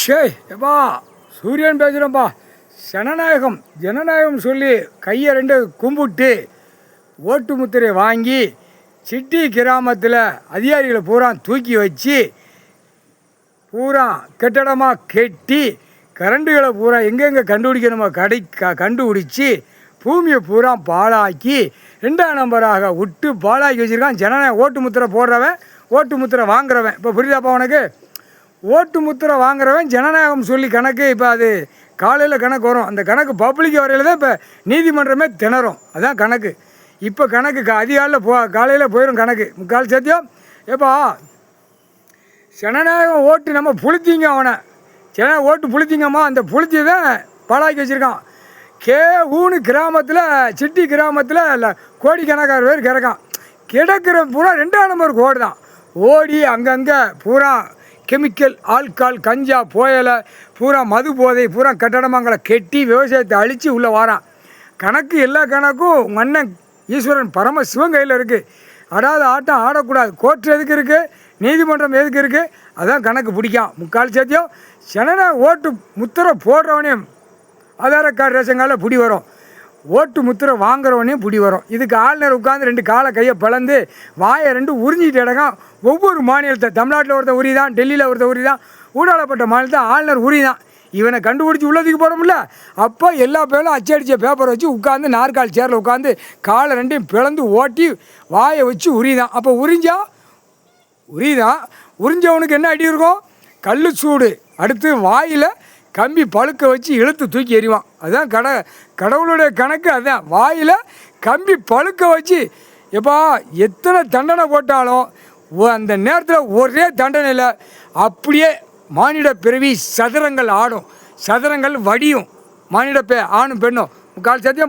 எப்பா சூரியன் பேசுகிறேன்ப்பா. ஜனநாயகம் சொல்லி கையை ரெண்டு கும்பிட்டு ஓட்டு முத்திரை வாங்கி சிட்டி கிராமத்தில் அதிகாரிகளை பூரா தூக்கி வச்சு பூரா கட்டடமாக கட்டி கரண்டுகளை பூரா எங்கெங்கே கண்டுபிடிக்கணுமோ கண்டுபிடிச்சி பூமியை பூரா பாழாக்கி 2ஆம் நம்பராக விட்டு பாழாக்கி வச்சுருக்கான். ஜனநாயகம் ஓட்டு முத்திரை போடுறவன், ஓட்டு முத்திரை வாங்குறவன். இப்போ புரியுதாப்பா உனக்கு? ஓட்டு முத்திரை வாங்குறவன் ஜனநாயகம் சொல்லி கணக்கு. இப்போ அது காலையில் கணக்கு வரும். அந்த கணக்கு பப்ளிக் வரையில் தான் இப்போ நீதிமன்றமே திணறும். அதான் கணக்கு. இப்போ கணக்கு அதிகாலையில் காலையில் போயிடும் கணக்கு. முக்கால் சத்தியம். எப்பா ஜனநாயகம் ஓட்டு நம்ம புளுத்திங்க அவனை ஓட்டு புளுத்திங்கம்மா. அந்த புளுத்தியை தான் பாழாக்கி வச்சுருக்கான். ஊனு கிராமத்தில் சிட்டி கிராமத்தில் இல்லை கோடிக்கணக்கான பேர் கிடக்கிற பூரா 2ஆம் நம்பருக்கு ஓடுதான். ஓடி அங்கங்கே பூரா கெமிக்கல், ஆல்கால், கஞ்சா, புயலை பூரா மது போதை பூரா கட்டடமாங்களை கெட்டி விவசாயத்தை அழித்து உள்ளே வாரான். கணக்கு எல்லா கணக்கும் மன்னன் ஈஸ்வரன் பரம சிவன் கையில் இருக்குது. அதாவது ஆட்டம் ஆடக்கூடாது. கோர்ட் எதுக்கு இருக்குது, நீதிமன்றம் எதுக்கு இருக்குது, அதான் கணக்கு பிடிக்கும். முக்கால் சத்தியம். ஜனநாயக ஓட்டு முத்திரை போடுறவனையும் ஆதார கார்டு ரேஷன் கார்டில் பிடி வரும். ஓட்டு முத்திரை வாங்குறவனையும் பிடி வரும். இதுக்கு ஆளுநர் உட்காந்து 2 காலை கையை பிளந்து வாயை 2 உறிஞ்சிட்டு இடங்கான். ஒவ்வொரு மாநிலத்தை தமிழ்நாட்டில் ஒருத்தர் உரி தான், டெல்லியில் ஒருத்தர் உரி தான், ஊடாளப்பட்ட மாநிலத்தை ஆளுநர் உரி தான். இவனை கண்டுபிடிச்சி உள்ளதுக்கு போகிறோம்ல. அப்போ எல்லா பேரும் அச்சடித்த பேப்பரை வச்சு உட்காந்து நாற்கால் சேரில் உட்காந்து காலை 2ஐயும் பிளந்து ஓட்டி வாயை வச்சு உரிதான். அப்போ உரிதான். உறிஞ்சவனுக்கு என்ன அடி இருக்கும்? கல் சூடு. அடுத்து வாயில் கம்பி பழுக்க வச்சு இழுத்து தூக்கி எறிவான். அதுதான் கடவுளுடைய கணக்கு. அதுதான் வாயில் கம்பி பழுக்க வச்சு. எப்பா எத்தனை தண்டனை போட்டாலும் அந்த நேரத்தில் ஒரே தண்டனையில் அப்படியே மானிட பிறவி சதுரங்கள் ஆடும், சதுரங்கள் வடியும். மானிட ஆணும் பெண்ணும் முக்கால் சத்தியம்.